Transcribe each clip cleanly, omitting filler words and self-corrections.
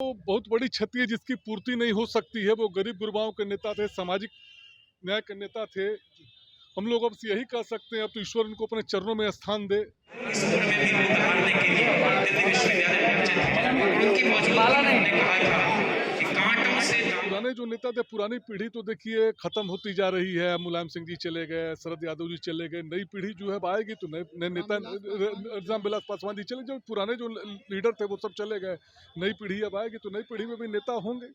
वो बहुत बड़ी क्षति है जिसकी पूर्ति नहीं हो सकती है। वो गरीब गुरबाओं के नेता थे, सामाजिक न्याय के नेता थे। हम लोग अब यही कह सकते हैं, अब तो ईश्वर इनको अपने चरणों में स्थान दे। इस दौर में भी उतारने के लिए दिल्ली विश्वविद्यालय पहुंचे थे। उनकी मौजूदगी में उन्होंने कहा था कि कांटों से पुराने जो नेता थे, पुरानी पीढ़ी तो देखिए खत्म होती जा रही है। मुलायम सिंह जी चले गए, शरद यादव जी चले गए, नई पीढ़ी जो है आएगी तो नए नेता रामविलास पासवान जी चले। जो पुराने जो लीडर थे वो सब चले गए, नई पीढ़ी अब आएगी तो नई पीढ़ी में भी नेता होंगे।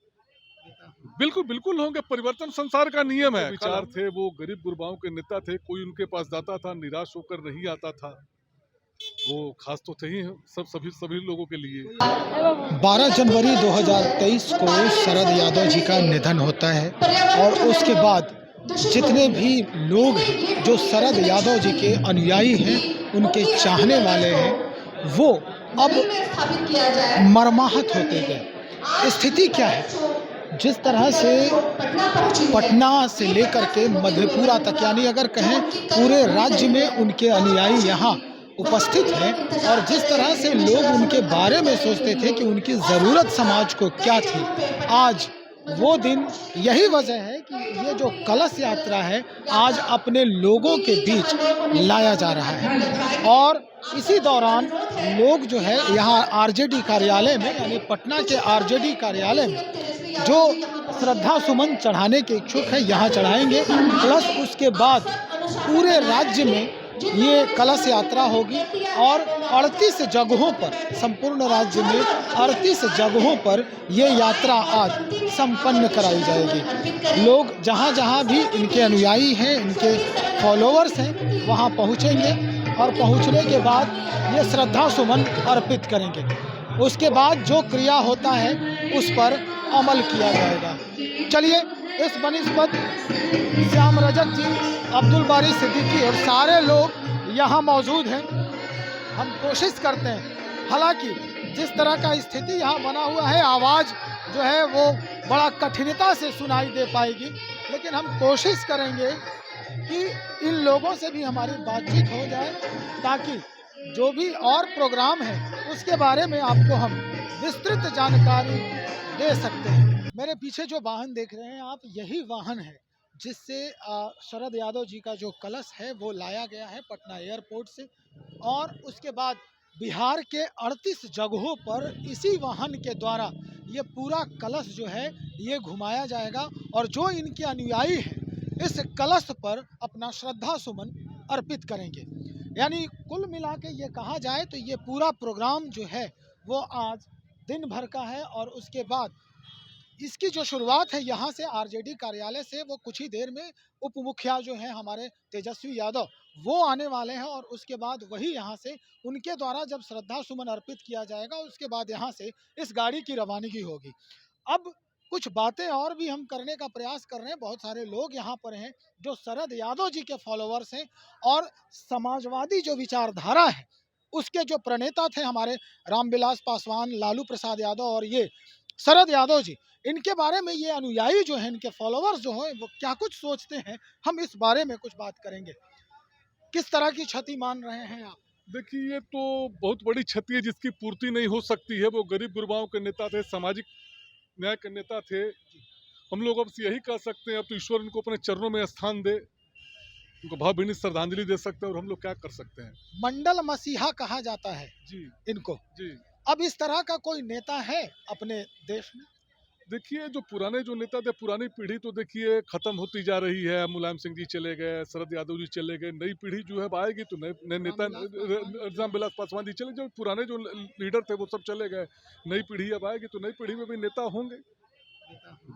बिल्कुल बिल्कुल होंगे। परिवर्तन संसार का नियम है। विचार थे, वो गरीब गुरबाओं के नेता थे। कोई उनके पास जाता था, निराश होकर नहीं आता था। वो खास तो थे ही सब सभी लोगों के लिए। 12 जनवरी 2023 को शरद यादव जी का निधन होता है और उसके बाद जितने भी लोग हैं जो शरद यादव जी के अनुयायी हैं, उनके चाहने वाले हैं, वो अब मर्माहत होते गए। स्थिति क्या है? जिस तरह से पटना से लेकर के मधेपुरा तक, यानी अगर कहें पूरे राज्य में उनके अनुयायी यहाँ उपस्थित हैं और जिस तरह से लोग उनके बारे में सोचते थे कि उनकी ज़रूरत समाज को क्या थी, आज वो दिन, यही वजह है कि ये जो कलश यात्रा है आज अपने लोगों के बीच लाया जा रहा है। और इसी दौरान लोग जो है यहाँ आरजेडी कार्यालय में, यानी पटना के आरजेडी कार्यालय में जो श्रद्धा सुमन चढ़ाने के इच्छुक है यहाँ चढ़ाएंगे। प्लस उसके बाद पूरे राज्य में ये कलश यात्रा होगी और 38 जगहों पर, संपूर्ण राज्य में 38 जगहों पर ये यात्रा आज संपन्न कराई जाएगी। लोग जहाँ जहाँ भी इनके अनुयायी हैं, इनके फॉलोअर्स हैं, वहाँ पहुँचेंगे और पहुँचने के बाद ये श्रद्धा सुमन अर्पित करेंगे। उसके बाद जो क्रिया होता है उस पर अमल किया जाएगा। चलिए, इस बनिस्बत श्याम रजक जी, अब्दुल बारी सिद्दीकी और सारे लोग यहाँ मौजूद हैं। हम कोशिश करते हैं, हालांकि जिस तरह का स्थिति यहाँ बना हुआ है, आवाज़ जो है वो बड़ा कठिनता से सुनाई दे पाएगी, लेकिन हम कोशिश करेंगे कि इन लोगों से भी हमारी बातचीत हो जाए ताकि जो भी और प्रोग्राम है उसके बारे में आपको हम विस्तृत जानकारी दे सकते हैं। मेरे पीछे जो वाहन देख रहे हैं आप, यही वाहन है जिससे शरद यादव जी का जो कलश है वो लाया गया है पटना एयरपोर्ट से, और उसके बाद बिहार के 38 जगहों पर इसी वाहन के द्वारा ये पूरा कलश जो है ये घुमाया जाएगा और जो इनके अनुयायी हैं इस कलश पर अपना श्रद्धा सुमन अर्पित करेंगे। यानी कुल मिला के ये कहा जाए तो ये पूरा प्रोग्राम जो है वो आज दिन भर का है और उसके बाद इसकी जो शुरुआत है यहाँ से आरजेडी कार्यालय से, वो कुछ ही देर में उप मुखिया जो हैं हमारे तेजस्वी यादव वो आने वाले हैं और उसके बाद वही यहाँ से उनके द्वारा जब श्रद्धा सुमन अर्पित किया जाएगा उसके बाद यहाँ से इस गाड़ी की रवानगी होगी। अब कुछ बातें और भी हम करने का प्रयास कर रहे हैं। बहुत सारे लोग यहाँ पर हैं जो शरद यादव जी के फॉलोअर्स हैं और समाजवादी जो विचारधारा है उसके जो प्रणेता थे हमारे रामविलास पासवान, लालू प्रसाद यादव और ये शरद यादव जी, इनके बारे में ये अनुयायी जो हैं, इनके फॉलोअर्स जो हैं वो क्या कुछ सोचते हैं, हम इस बारे में कुछ बात करेंगे। किस तरह की क्षति मान रहे हैं आप? देखिए, ये तो बहुत बड़ी क्षति है जिसकी पूर्ति नहीं हो सकती है। वो गरीब गुरबाओं के नेता थे, सामाजिक न्याय के नेता थे। हम लोग अब यही कह सकते हैं, अब तो ईश्वर इनको अपने चरणों में स्थान दे, उनको भावभीनी श्रद्धांजलि दे सकते हैं और हम लोग क्या कर सकते हैं। मंडल मसीहा कहा जाता है जी इनको। जी। अब इस तरह का कोई नेता है अपने देश में? देखिए, जो पुराने जो नेता थे, पुरानी पीढ़ी तो देखिए खत्म होती जा रही है। मुलायम सिंह जी चले गए, शरद यादव जी चले गए, नई पीढ़ी जो है आएगी तो नए नेता रामविलास पासवान जी चले। जो पुराने जो लीडर थे वो सब चले गए, नई पीढ़ी अब आएगी तो नई पीढ़ी में भी नेता होंगे।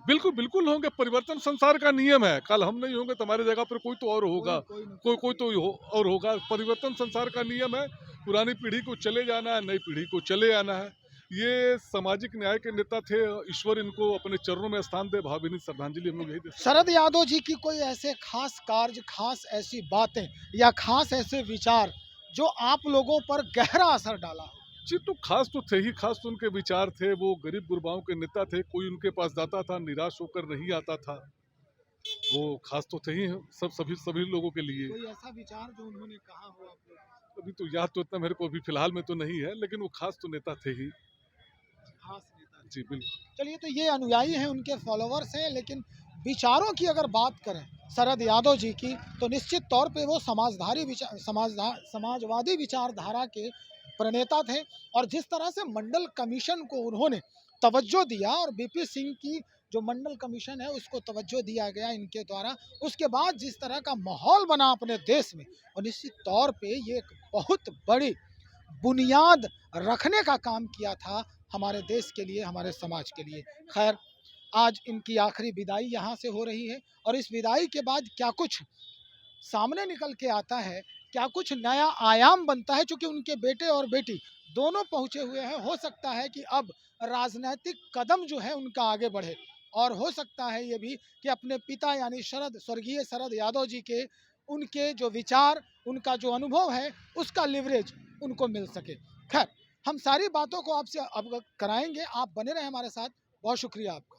बिल्कुल बिल्कुल होंगे। परिवर्तन संसार का नियम है। कल हम नहीं होंगे तो हमारी जगह पर कोई तो और होगा, कोई तो और होगा। परिवर्तन संसार का नियम है। पुरानी पीढ़ी को चले जाना है, नई पीढ़ी को चले आना है। ये सामाजिक न्याय के नेता थे। ईश्वर इनको अपने चरणों में स्थान दे, भावभीनी श्रद्धांजलि हम लोग यही देते हैं। शरद यादव जी की कोई ऐसे खास कार्य, खास ऐसी बातें या खास ऐसे विचार जो आप लोगों पर गहरा असर डाला हो? जी, तो खास तो थे ही। खास तो उनके विचार थे। वो गरीब गुरबाओं के नेता थे। कोई उनके पास जाता था, निराश होकर नहीं आता था। वो खास तो थे ही सब सभी लोगों के लिए। कोई ऐसा विचार जो उन्होंने कहा हो आप लोगों को? अभी तो याद तो इतना मेरे को अभी फिलहाल में तो नहीं है, लेकिन वो खास तो नेता थे ही। खास नेता जी बिल्कुल। चलिए, तो ये अनुयायी हैं, उनके फॉलोवर्स हैं, लेकिन विचारों की अगर बात करें शरद यादव जी की, तो निश्चित तौर पे वो समाजवादी विचारधारा के प्रणेता थे। और जिस तरह से मंडल कमीशन को उन्होंने तवज्जो दिया, और बीपी सिंह की जो मंडल कमीशन है उसको तवज्जो दिया गया इनके द्वारा, उसके बाद जिस तरह का माहौल बना अपने देश में, और निश्चित तौर पे ये एक बहुत बड़ी बुनियाद रखने का काम किया था हमारे देश के लिए, हमारे समाज के लिए। खैर, आज इनकी आखिरी विदाई यहाँ से हो रही है, और इस विदाई के बाद क्या कुछ सामने निकल के आता है, क्या कुछ नया आयाम बनता है, चूंकि उनके बेटे और बेटी दोनों पहुंचे हुए हैं। हो सकता है कि अब राजनीतिक कदम जो है उनका आगे बढ़े, और हो सकता है ये भी कि अपने पिता यानी स्वर्गीय शरद यादव जी के उनके जो विचार, उनका जो अनुभव है, उसका लिवरेज उनको मिल सके। खैर, हम सारी बातों को आपसे अवगत कराएंगे, आप बने रहें हमारे साथ। बहुत शुक्रिया आपका।